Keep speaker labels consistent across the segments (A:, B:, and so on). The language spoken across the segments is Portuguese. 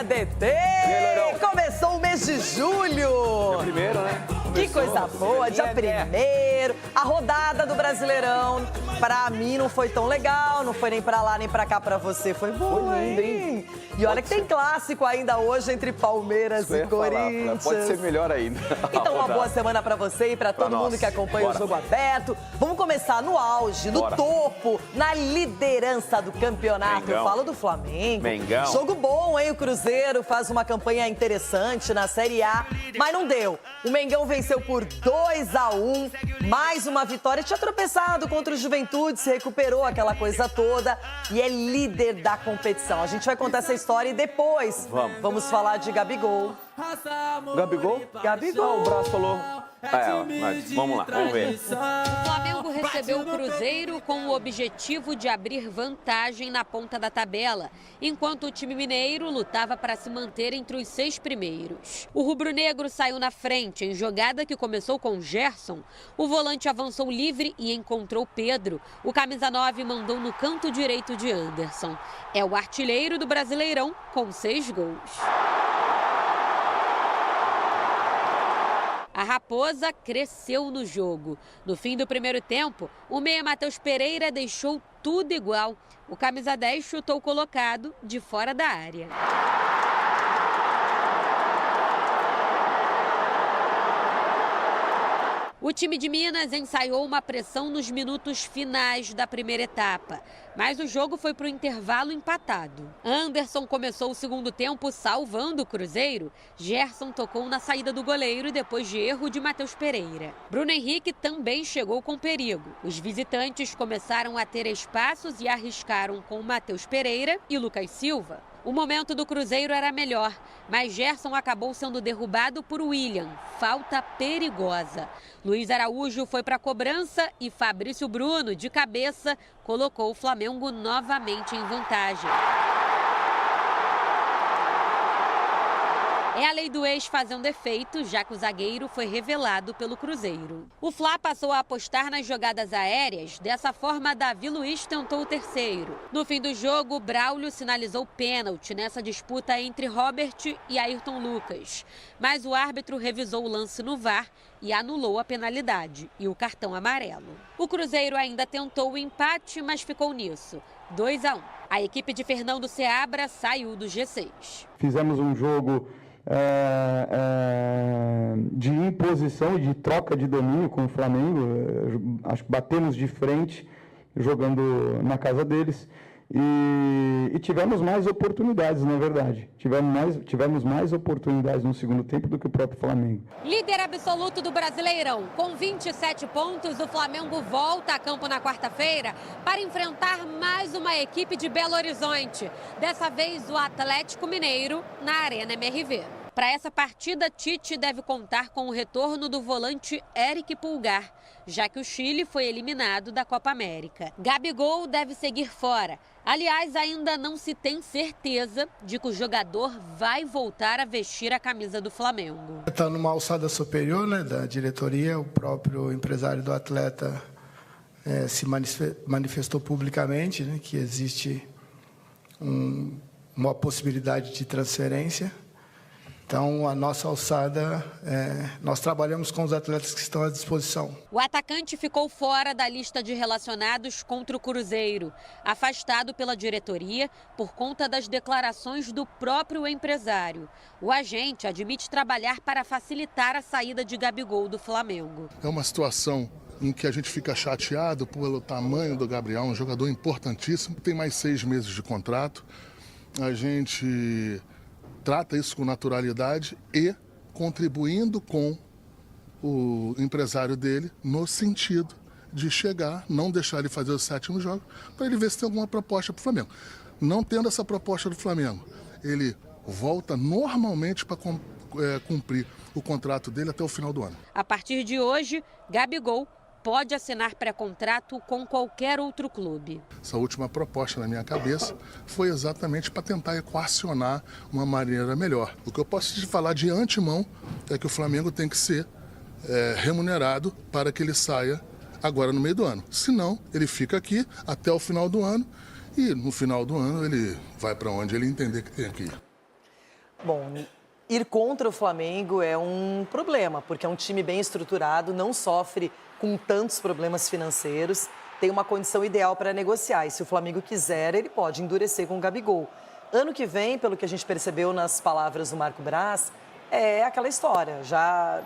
A: dia, DT! Começou o mês de julho!
B: Dia primeiro, né?
A: Que coisa boa, dia primeiro. A rodada do Brasileirão, pra mim não foi tão legal, não foi nem pra lá nem pra cá, pra você foi boa, hein? E olha que tem clássico ainda hoje entre Palmeiras e Corinthians.
B: Pode ser melhor ainda.
A: Então uma boa semana pra você e pra todo mundo que acompanha o Jogo Aberto. Vamos começar no auge, no topo, na liderança do campeonato. Eu falo do Flamengo.
B: Mengão.
A: Jogo bom, hein? O Cruzeiro faz uma campanha interessante na Série A, mas não deu. O Mengão venceu por 2-1, mais uma vitória. Tinha tropeçado contra o Juventude, se recuperou aquela coisa toda e é líder da competição. A gente vai contar essa história e depois vamos falar de Gabigol.
B: Gabigol?
A: Gabigol.
B: O braço falou. Mas vamos lá, vamos ver.
C: O Flamengo recebeu o Cruzeiro com o objetivo de abrir vantagem na ponta da tabela, enquanto o time mineiro lutava para se manter entre os 6 primeiros. O rubro-negro saiu na frente em jogada que começou com Gerson. O volante avançou livre e encontrou Pedro. O camisa 9 mandou no canto direito de Anderson. É o artilheiro do Brasileirão com 6 gols. A Raposa cresceu no jogo. No fim do primeiro tempo, o meia Matheus Pereira deixou tudo igual. O camisa 10 chutou colocado de fora da área. O time de Minas ensaiou uma pressão nos minutos finais da primeira etapa, mas o jogo foi para o intervalo empatado. Anderson começou o segundo tempo salvando o Cruzeiro. Gerson tocou na saída do goleiro depois de erro de Matheus Pereira. Bruno Henrique também chegou com perigo. Os visitantes começaram a ter espaços e arriscaram com Matheus Pereira e Lucas Silva. O momento do Cruzeiro era melhor, mas Gerson acabou sendo derrubado por William. Falta perigosa. Luiz Araújo foi para a cobrança e Fabrício Bruno, de cabeça, colocou o Flamengo novamente em vantagem. É a lei do ex fazendo efeito, já que o zagueiro foi revelado pelo Cruzeiro. O Fla passou a apostar nas jogadas aéreas. Dessa forma, Davi Luiz tentou o terceiro. No fim do jogo, Braulio sinalizou pênalti nessa disputa entre Robert e Ayrton Lucas. Mas o árbitro revisou o lance no VAR e anulou a penalidade e o cartão amarelo. O Cruzeiro ainda tentou o empate, mas ficou nisso. 2-1. A equipe de Fernando Seabra saiu do G6.
D: Fizemos um jogo de imposição e de troca de domínio com o Flamengo. Acho que batemos de frente jogando na casa deles e tivemos mais oportunidades, na verdade. Tivemos mais oportunidades no segundo tempo do que o próprio Flamengo.
C: Líder absoluto do Brasileirão, com 27 pontos, o Flamengo volta a campo na quarta-feira para enfrentar mais uma equipe de Belo Horizonte. Dessa vez o Atlético Mineiro na Arena MRV. Para essa partida, Tite deve contar com o retorno do volante Eric Pulgar, já que o Chile foi eliminado da Copa América. Gabigol deve seguir fora. Aliás, ainda não se tem certeza de que o jogador vai voltar a vestir a camisa do Flamengo.
E: Está numa alçada superior, né, da diretoria. O próprio empresário do atleta se manifestou publicamente, né, que existe uma possibilidade de transferência. Então, a nossa alçada, nós trabalhamos com os atletas que estão à disposição.
C: O atacante ficou fora da lista de relacionados contra o Cruzeiro, afastado pela diretoria por conta das declarações do próprio empresário. O agente admite trabalhar para facilitar a saída de Gabigol do Flamengo.
F: É uma situação em que a gente fica chateado pelo tamanho do Gabriel, um jogador importantíssimo, tem mais 6 meses de contrato. A gente trata isso com naturalidade e contribuindo com o empresário dele no sentido de chegar, não deixar ele fazer os 7 jogos, para ele ver se tem alguma proposta para o Flamengo. Não tendo essa proposta do Flamengo, ele volta normalmente para cumprir o contrato dele até o final do ano.
C: A partir de hoje, Gabigol pode assinar pré-contrato com qualquer outro clube.
F: Essa última proposta na minha cabeça foi exatamente para tentar equacionar uma maneira melhor. O que eu posso te falar de antemão é que o Flamengo tem que ser remunerado para que ele saia agora no meio do ano. Senão, ele fica aqui até o final do ano e no final do ano ele vai para onde ele entender que tem que ir.
A: Bom, ir contra o Flamengo é um problema, porque é um time bem estruturado, não sofre com tantos problemas financeiros, tem uma condição ideal para negociar. E se o Flamengo quiser, ele pode endurecer com o Gabigol. Ano que vem, pelo que a gente percebeu nas palavras do Marco Braz, é aquela história. Já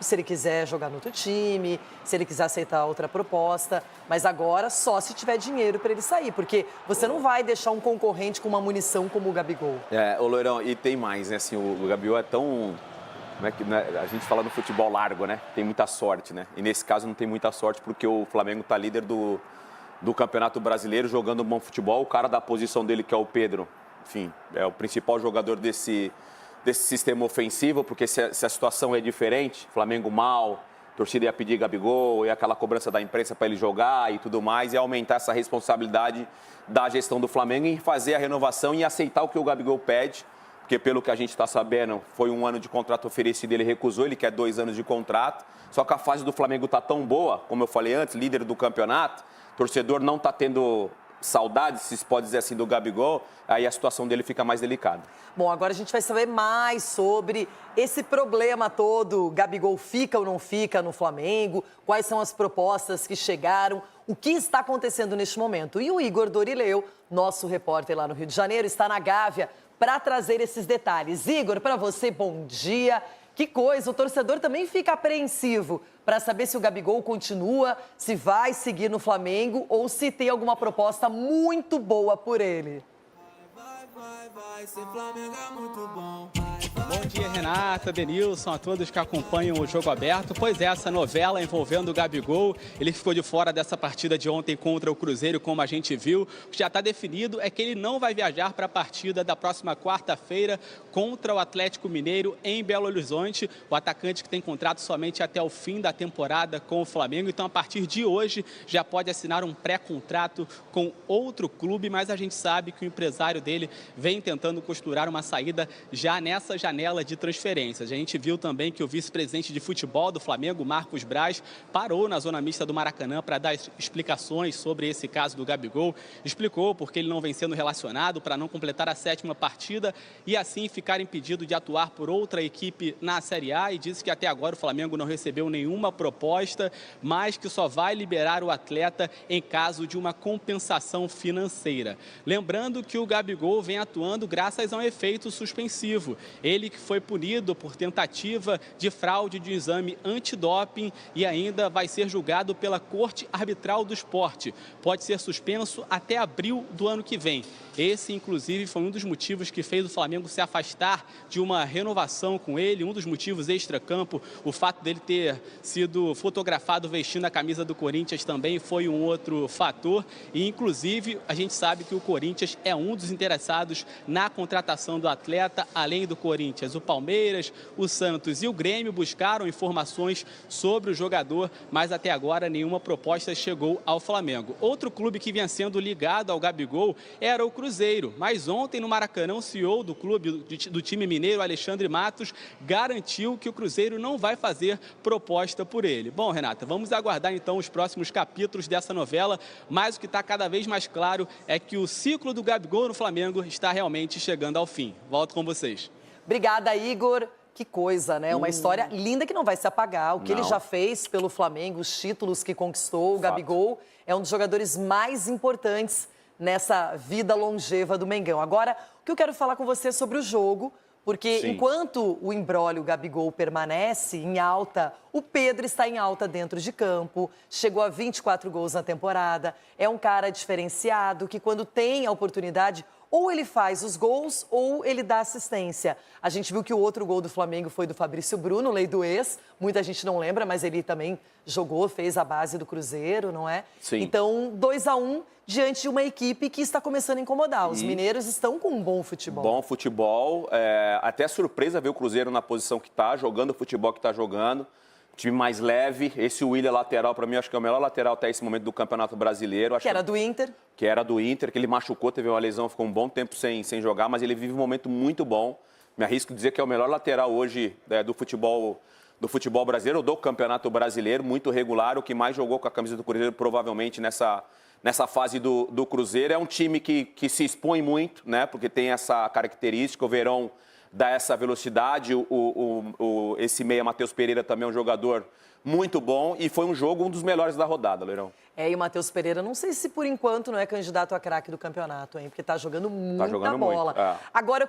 A: se ele quiser jogar no outro time, se ele quiser aceitar outra proposta. Mas agora só se tiver dinheiro para ele sair, porque você não vai deixar um concorrente com uma munição como o Gabigol.
B: Ô Loirão, e tem mais, né? Assim, o Gabigol é tão... Como é que, né? A gente fala no futebol largo, né? Tem muita sorte, né? E nesse caso não tem muita sorte porque o Flamengo está líder do Campeonato Brasileiro, jogando bom futebol. O cara da posição dele, que é o Pedro, enfim, é o principal jogador desse sistema ofensivo, porque se a situação é diferente, Flamengo mal, a torcida ia pedir Gabigol, e aquela cobrança da imprensa para ele jogar e tudo mais, e aumentar essa responsabilidade da gestão do Flamengo em fazer a renovação e aceitar o que o Gabigol pede, porque pelo que a gente está sabendo, foi 1 ano de contrato oferecido, ele recusou, ele quer 2 anos de contrato, só que a fase do Flamengo está tão boa, como eu falei antes, líder do campeonato, o torcedor não está tendo saudades, se pode dizer assim, do Gabigol, aí a situação dele fica mais delicada.
A: Bom, agora a gente vai saber mais sobre esse problema todo. Gabigol fica ou não fica no Flamengo? Quais são as propostas que chegaram? O que está acontecendo neste momento? E o Igor Dorileu, nosso repórter lá no Rio de Janeiro, está na Gávea para trazer esses detalhes. Igor, para você, bom dia. Que coisa, o torcedor também fica apreensivo para saber se o Gabigol continua, se vai seguir no Flamengo ou se tem alguma proposta muito boa por ele.
G: Ser Flamengo é muito bom. Bom dia, Renata, Denilson, a todos que acompanham o Jogo Aberto. Pois é, essa novela envolvendo o Gabigol, ele ficou de fora dessa partida de ontem contra o Cruzeiro, como a gente viu. O que já está definido é que ele não vai viajar para a partida da próxima quarta-feira contra o Atlético Mineiro em Belo Horizonte. O atacante que tem contrato somente até o fim da temporada com o Flamengo. Então, a partir de hoje, já pode assinar um pré-contrato com outro clube, mas a gente sabe que o empresário dele vem tentando costurar uma saída já nessa janela de transferências. A gente viu também que o vice-presidente de futebol do Flamengo, Marcos Braz, parou na zona mista do Maracanã para dar explicações sobre esse caso do Gabigol. Explicou porque ele não vem sendo relacionado para não completar a 7ª partida e assim ficar impedido de atuar por outra equipe na Série A, e disse que até agora o Flamengo não recebeu nenhuma proposta, mas que só vai liberar o atleta em caso de uma compensação financeira. Lembrando que o Gabigol vem atuando graças a um efeito suspensivo. Ele que foi punido por tentativa de fraude de exame antidoping e ainda vai ser julgado pela Corte Arbitral do Esporte. Pode ser suspenso até abril do ano que vem. Esse, inclusive, foi um dos motivos que fez o Flamengo se afastar de uma renovação com ele, um dos motivos extracampo. O fato dele ter sido fotografado vestindo a camisa do Corinthians também foi um outro fator. E, inclusive, a gente sabe que o Corinthians é um dos interessados na contratação do atleta, além do Corinthians. O Palmeiras, o Santos e o Grêmio buscaram informações sobre o jogador, mas até agora nenhuma proposta chegou ao Flamengo. Outro clube que vinha sendo ligado ao Gabigol era o Cruzeiro, mas ontem no Maracanã o CEO do clube, do time mineiro, Alexandre Matos, garantiu que o Cruzeiro não vai fazer proposta por ele. Bom, Renata, vamos aguardar então os próximos capítulos dessa novela, mas o que está cada vez mais claro é que o ciclo do Gabigol no Flamengo está realmente chegando ao fim. Volto com vocês.
A: Obrigada, Igor. Que coisa, né? Uma história linda que não vai se apagar. O que ele já fez pelo Flamengo, os títulos que conquistou, o Gabigol é um dos jogadores mais importantes nessa vida longeva do Mengão. Agora, o que eu quero falar com você é sobre o jogo, porque enquanto o imbróglio Gabigol permanece em alta, o Pedro está em alta dentro de campo, chegou a 24 gols na temporada, é um cara diferenciado que quando tem a oportunidade, ou ele faz os gols ou ele dá assistência. A gente viu que o outro gol do Flamengo foi do Fabrício Bruno, lei do ex. Muita gente não lembra, mas ele também jogou, fez a base do Cruzeiro, não é?
B: Sim.
A: Então, 2-1 diante de uma equipe que está começando a incomodar. Os mineiros estão com um bom futebol.
B: Bom futebol. Até surpresa ver o Cruzeiro na posição que está, jogando o futebol que está jogando. Time mais leve. Esse Willian lateral, para mim, acho que é o melhor lateral até esse momento do Campeonato Brasileiro. Acho
A: que era do Inter.
B: Que era do Inter, que ele machucou, teve uma lesão, ficou um bom tempo sem jogar, mas ele vive um momento muito bom. Me arrisco dizer que é o melhor lateral hoje do futebol brasileiro, do Campeonato Brasileiro, muito regular, o que mais jogou com a camisa do Cruzeiro, provavelmente nessa fase do Cruzeiro. É um time que se expõe muito, né? Porque tem essa característica. O Verón dar essa velocidade. Esse meia, Matheus Pereira, também é um jogador muito bom e foi um dos melhores da rodada, Leirão.
A: E o Matheus Pereira, não sei se por enquanto não é candidato a craque do campeonato, hein? Porque tá jogando muita bola.
B: Muito.
A: Agora eu